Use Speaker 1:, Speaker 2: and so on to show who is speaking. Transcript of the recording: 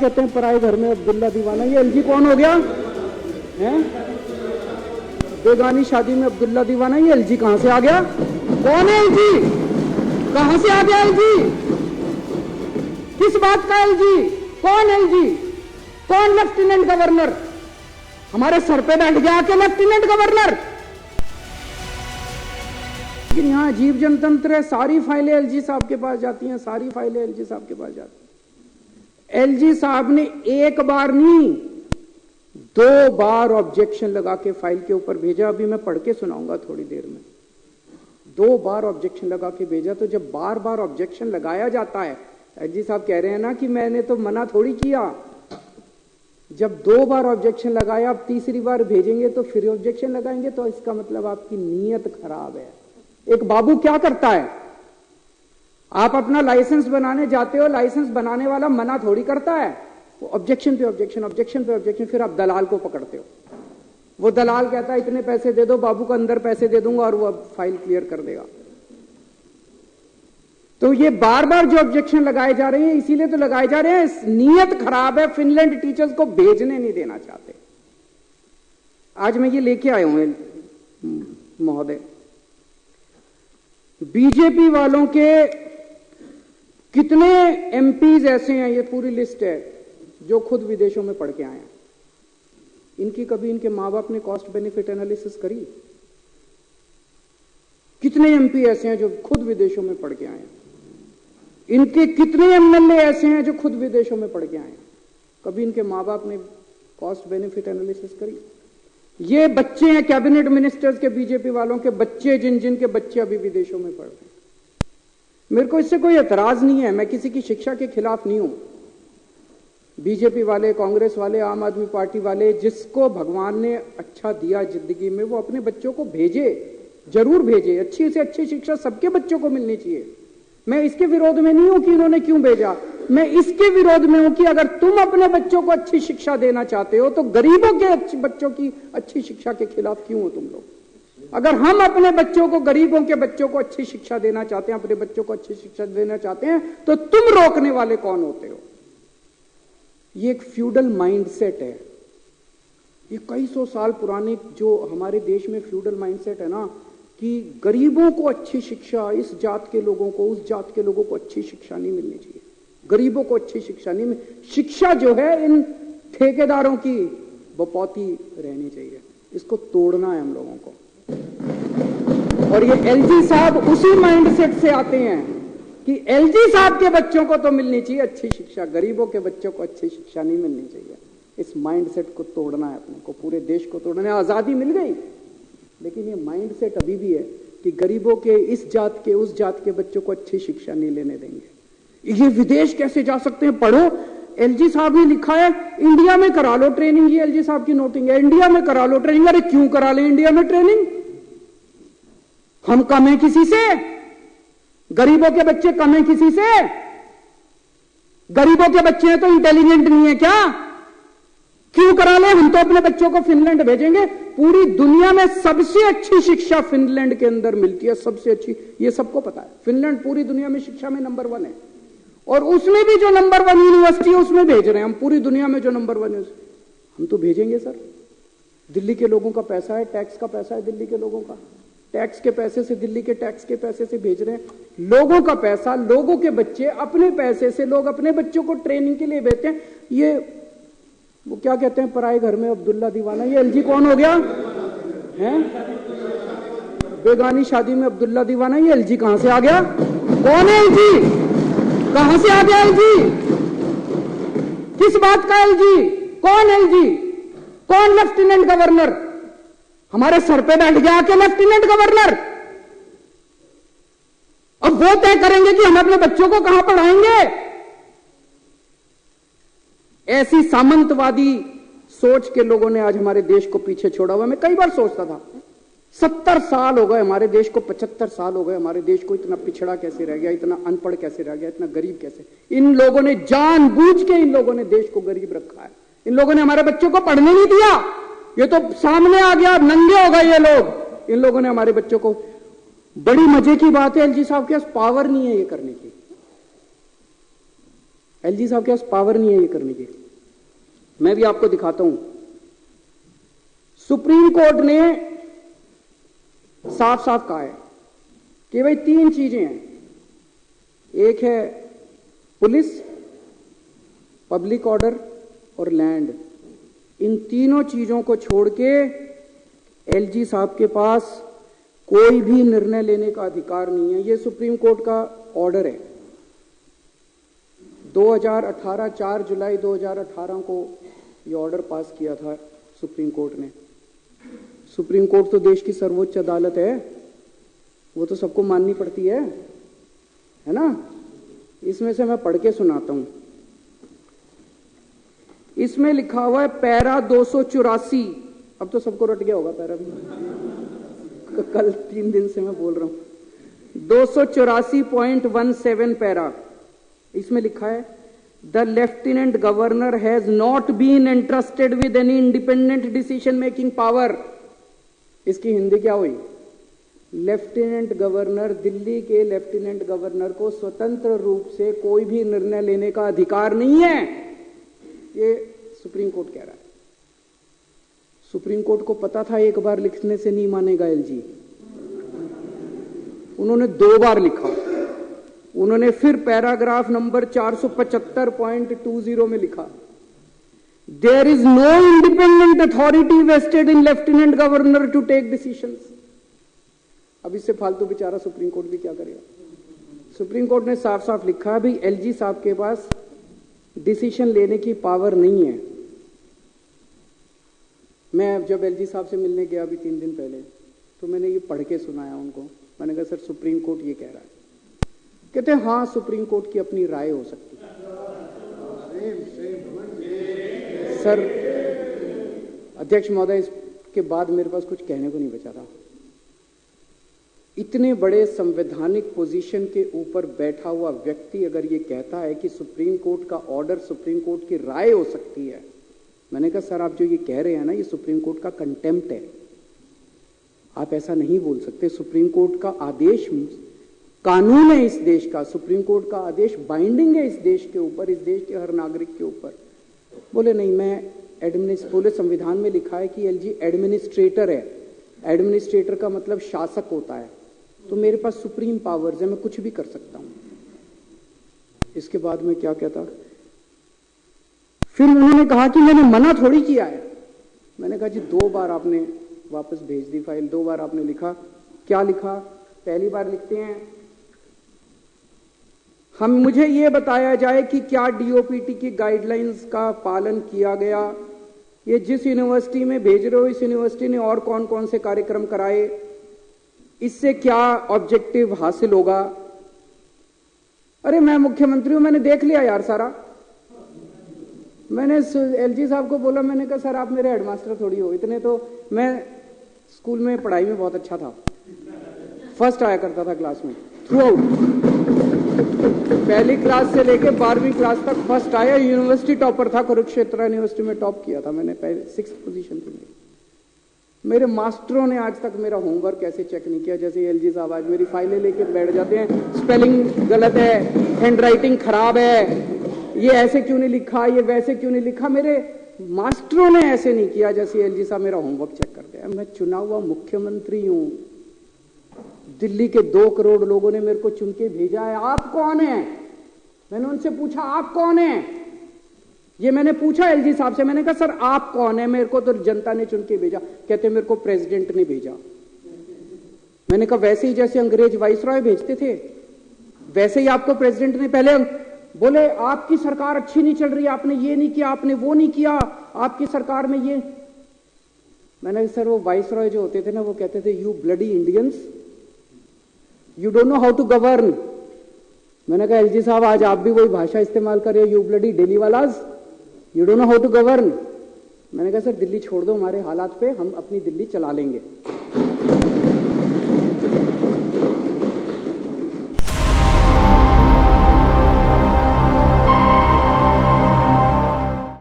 Speaker 1: कहते हैं पराए घर में अब्दुल्ला दीवाना। ये एलजी कौन हो गया है? बेगानी शादी में अब्दुल्ला दीवाना। ये एलजी कहां से आ गया? कौन है एलजी? कहां से आ गया एलजी? किस बात का एलजी? कौन एलजी? कौन लेफ्टिनेंट गवर्नर? हमारे सर पे बैठ गया के लेफ्टिनेंट गवर्नर। लेकिन यहां अजीब जनतंत्र है, सारी फाइलें एलजी साहब के पास जाती हैं, सारी फाइलें एलजी साहब के पास जाती हैं। एलजी साहब ने एक बार नहीं 2 बार ऑब्जेक्शन लगा के फाइल के ऊपर भेजा। अभी मैं पढ़ के सुनाऊंगा थोड़ी देर में। 2 बार ऑब्जेक्शन लगा के भेजा। तो जब बार बार ऑब्जेक्शन लगाया जाता है, एलजी साहब कह रहे हैं ना कि मैंने तो मना थोड़ी किया। जब 2 बार ऑब्जेक्शन लगाया, अब तीसरी बार भेजेंगे तो फिर ऑब्जेक्शन लगाएंगे, तो इसका मतलब आपकी नीयत खराब है। एक बाबू क्या करता है, आप अपना लाइसेंस बनाने जाते हो, लाइसेंस बनाने वाला मना थोड़ी करता है, वो ऑब्जेक्शन पे ऑब्जेक्शन, ऑब्जेक्शन पे ऑब्जेक्शन, फिर आप दलाल को पकड़ते हो। वो दलाल कहता है इतने पैसे दे दो, बाबू को अंदर पैसे दे दूंगा और वो फाइल क्लियर कर देगा। तो ये बार बार जो ऑब्जेक्शन लगाए जा रहे हैं, इसीलिए तो लगाए जा रहे हैं, नीयत खराब है। फिनलैंड टीचर्स को भेजने नहीं देना चाहते। आज मैं ये लेके आया हूं महोदय, बीजेपी वालों के कितने एमपीज ऐसे हैं, ये पूरी लिस्ट है, जो खुद विदेशों में पढ़ के आए हैं। इनकी कभी इनके मां बाप ने कॉस्ट बेनिफिट एनालिसिस करी? कितने एमपी ऐसे हैं जो खुद विदेशों में पढ़ के आए हैं? इनके कितने एमएलए ऐसे हैं जो खुद विदेशों में पढ़ के आए हैं? कभी इनके मां बाप ने कॉस्ट बेनिफिट एनालिसिस करी? ये बच्चे हैं कैबिनेट मिनिस्टर्स के, बीजेपी वालों के बच्चे, जिन के बच्चे अभी विदेशों में पढ़ रहे हैं। मेरे को इससे कोई एतराज नहीं है, मैं किसी की शिक्षा के खिलाफ नहीं हूं। बीजेपी वाले, कांग्रेस वाले, आम आदमी पार्टी वाले, जिसको भगवान ने अच्छा दिया जिंदगी में, वो अपने बच्चों को भेजे, जरूर भेजे। अच्छी से अच्छी शिक्षा सबके बच्चों को मिलनी चाहिए। मैं इसके विरोध में नहीं हूं कि इन्होंने क्यों भेजा। मैं इसके विरोध में हूं कि अगर तुम अपने बच्चों को अच्छी शिक्षा देना चाहते हो तो गरीबों के बच्चों की अच्छी शिक्षा के खिलाफ क्यों हो तुम लोग? अगर हम अपने बच्चों को, गरीबों के बच्चों को अच्छी शिक्षा देना चाहते हैं, अपने बच्चों को अच्छी शिक्षा देना चाहते हैं, तो तुम रोकने वाले कौन होते हो? ये एक फ्यूडल माइंडसेट है। ये कई सौ साल पुराने जो हमारे देश में फ्यूडल माइंडसेट है ना, कि गरीबों को अच्छी शिक्षा, इस जात के लोगों को, उस जात के लोगों को अच्छी शिक्षा नहीं मिलनी चाहिए, गरीबों को अच्छी शिक्षा नहीं शिक्षा जो है इन ठेकेदारों की बपौती रहनी चाहिए। इसको तोड़ना है हम लोगों को। और ये एलजी साहब उसी माइंडसेट से आते हैं कि एलजी साहब के बच्चों को तो मिलनी चाहिए अच्छी शिक्षा, गरीबों के बच्चों को अच्छी शिक्षा नहीं मिलनी चाहिए। इस माइंडसेट को तोड़ना है अपने को, पूरे देश को तोड़ना है। आजादी मिल गई, लेकिन ये माइंडसेट अभी भी है कि गरीबों के, इस जात के, उस जात के बच्चों को अच्छी शिक्षा नहीं लेने देंगे। ये विदेश कैसे जा सकते हैं? पढ़ो, एलजी साहब ने लिखा है इंडिया में करा लो ट्रेनिंग। ये एलजी साहब की नोटिंग है, इंडिया में करा लो ट्रेनिंग। अरे क्यों करा ले इंडिया में ट्रेनिंग? हम कम है किसी से? गरीबों के बच्चे कम है किसी से? गरीबों के बच्चे हैं तो इंटेलिजेंट नहीं है क्या? क्यों करा ले? हम तो अपने बच्चों को फिनलैंड भेजेंगे। पूरी दुनिया में सबसे अच्छी शिक्षा फिनलैंड के अंदर मिलती है, सबसे अच्छी। ये सबको पता है, फिनलैंड पूरी दुनिया में शिक्षा में नंबर 1 है। और उसमें भी जो नंबर 1 यूनिवर्सिटी है उसमें भेज रहे हैं हम। पूरी दुनिया में जो नंबर 1 है हम तो भेजेंगे सर। दिल्ली के लोगों का पैसा है, टैक्स का पैसा है दिल्ली के लोगों का, टैक्स के पैसे से, दिल्ली के टैक्स के पैसे से भेज रहे हैं। लोगों का पैसा, लोगों के बच्चे, अपने पैसे से लोग अपने बच्चों को ट्रेनिंग के लिए भेजते हैं। ये वो क्या कहते हैं पराए घर में अब्दुल्ला दीवाना। ये एलजी कौन हो गया है? बेगानी शादी में अब्दुल्ला दीवाना। ये एलजी कहां से आ गया? कौन है एलजी? कहां से आ गया एलजी? किस बात का एलजी? कौन एलजी? कौन लेफ्टिनेंट गवर्नर? हमारे सर पे बैठ गया के लेफ्टिनेंट गवर्नर। अब वो तय करेंगे कि हम अपने बच्चों को कहां पढ़ाएंगे। ऐसी सामंतवादी सोच के लोगों ने आज हमारे देश को पीछे छोड़ा हुआ। मैं कई बार सोचता था 70 साल हो गए हमारे देश को, 75 साल हो गए हमारे देश को, इतना पिछड़ा कैसे रह गया, इतना अनपढ़ कैसे रह गया, इतना गरीब कैसे? इन लोगों ने जानबूझ के, इन लोगों ने देश को गरीब रखा है। इन लोगों ने हमारे बच्चों को पढ़ने नहीं दिया। ये तो सामने आ गया, नंगे हो गए ये लोग। इन लोगों ने हमारे बच्चों को, बड़ी मजे की बात है एलजी साहब के पास पावर नहीं है ये करने की। एलजी साहब के पास पावर नहीं है ये करने की। मैं भी आपको दिखाता हूं। सुप्रीम कोर्ट ने साफ साफ कहा है कि भाई 3 चीजें हैं, एक है पुलिस, पब्लिक ऑर्डर और लैंड। इन तीनों चीजों को छोड़ के एलजी साहब के पास कोई भी निर्णय लेने का अधिकार नहीं है। यह सुप्रीम कोर्ट का ऑर्डर है। 2018 4 जुलाई 2018 को यह ऑर्डर पास किया था सुप्रीम कोर्ट ने। सुप्रीम कोर्ट तो देश की सर्वोच्च अदालत है, वो तो सबको माननी पड़ती है ना। इसमें से मैं पढ़ के सुनाता हूं। इसमें लिखा हुआ है पैरा 284। अब तो सबको रट गया होगा पैरा भी, कल 3 दिन से मैं बोल रहा हूं। 284.17 पैरा, इसमें लिखा है the lieutenant governor has not been entrusted with any independent decision making power. इसकी हिंदी क्या हुई? लेफ्टिनेंट गवर्नर, दिल्ली के लेफ्टिनेंट गवर्नर को स्वतंत्र रूप से कोई भी निर्णय लेने का अधिकार नहीं है, ये सुप्रीम कोर्ट कह रहा है। सुप्रीम कोर्ट को पता था एक बार लिखने से नहीं मानेगा एलजी, उन्होंने 2 बार लिखा। उन्होंने फिर पैराग्राफ नंबर 475.20 में लिखा there is no independent authority vested in lieutenant governor to take decisions. अब इससे फालतू बेचारा सुप्रीम कोर्ट भी क्या करेगा। सुप्रीम कोर्ट ने साफ साफ लिखा भी एलजी साहब के पास डिसीजन लेने की पावर नहीं है। मैं जब एलजी साहब से मिलने गया अभी 3 दिन पहले, तो मैंने ये पढ़ के सुनाया उनको। मैंने कहा सर सुप्रीम कोर्ट ये कह रहा है। कहते हैं हाँ सुप्रीम कोर्ट की अपनी राय हो सकती है। सर अध्यक्ष महोदय, इसके बाद मेरे पास कुछ कहने को नहीं बचा था। इतने बड़े संवैधानिक पोजीशन के ऊपर बैठा हुआ व्यक्ति अगर ये कहता है कि सुप्रीम कोर्ट का ऑर्डर सुप्रीम कोर्ट की राय हो सकती है, मैंने कहा सर आप जो ये कह रहे हैं ना, ये सुप्रीम कोर्ट का कंटेम्प्ट है। आप ऐसा नहीं बोल सकते। सुप्रीम कोर्ट का आदेश कानून है इस देश का, सुप्रीम कोर्ट का आदेश बाइंडिंग है इस देश के ऊपर, इस देश के हर नागरिक के ऊपर। बोले नहीं, मैं बोले संविधान में लिखा है कि एलजी एडमिनिस्ट्रेटर है। एडमिनिस्ट्रेटर का मतलब शासक होता है, तो मेरे पास सुप्रीम पावर्स है, मैं कुछ भी कर सकता हूं। इसके बाद में क्या कहता, फिर उन्होंने कहा कि मैंने मना थोड़ी किया है। मैंने कहा जी 2 बार आपने वापस भेज दी फाइल, 2 बार आपने लिखा। क्या लिखा? पहली बार लिखते हैं मुझे ये बताया जाए कि क्या डीओपीटी की गाइडलाइंस का पालन किया गया। ये जिस यूनिवर्सिटी में भेज रहे हो, इस यूनिवर्सिटी ने और कौन कौन से कार्यक्रम कराए, इससे क्या ऑब्जेक्टिव हासिल होगा। अरे मैं मुख्यमंत्री हूं, मैंने देख लिया यार सारा। मैंने एलजी साहब को बोला, मैंने कहा सर आप मेरे हेडमास्टर थोड़ी हो। इतने तो मैं स्कूल में पढ़ाई में बहुत अच्छा था, फर्स्ट आया करता था क्लास में थ्रू आउट। पहली क्लास से लेके 12वीं क्लास तक फर्स्ट आया। यूनिवर्सिटी टॉपर था, कुरुक्षेत्र यूनिवर्सिटी में टॉप किया था मैंने, पहले 6th पोजीशन थी मेरी। मेरे मास्टरों ने आज तक मेरा होमवर्क ऐसे चेक नहीं किया जैसे एलजी साहब आज मेरी फाइलें लेके बैठ जाते हैं। स्पेलिंग गलत है, हैंडराइटिंग खराब है, ये ऐसे क्यों नहीं लिखा, ये वैसे क्यों नहीं लिखा। मेरे मास्टरों ने ऐसे नहीं किया जैसे एलजी साहब मेरा होमवर्क चेक करते हैं। मैं चुना हुआ मुख्यमंत्री हूं, दिल्ली के 2 करोड़ लोगों ने मेरे को चुन के भेजा है। आप कौन है? मैंने उनसे पूछा आप कौन है, ये मैंने पूछा एलजी साहब से। मैंने कहा सर आप कौन है? मेरे को तो जनता ने चुन के भेजा। कहते मेरे को प्रेसिडेंट ने भेजा। मैंने कहा वैसे ही जैसे अंग्रेज वाइसरॉय भेजते थे वैसे ही आपको प्रेसिडेंट ने पहले। बोले आपकी सरकार अच्छी नहीं चल रही, आपने ये नहीं किया, आपने वो नहीं किया, आपकी सरकार में ये। मैंने सर वो वाइसरॉय जो होते थे ना, वो कहते थे you bloody Indians, you don't know how to govern. मैंने कहा एलजी साहब आज आप भी वही भाषा इस्तेमाल कर रहे हो, यू ब्लडी दिल्ली वालाज, you don't know how to govern. मैंने कहा सर दिल्ली छोड़ दो, हमारे हालात पे हम अपनी दिल्ली चला लेंगे।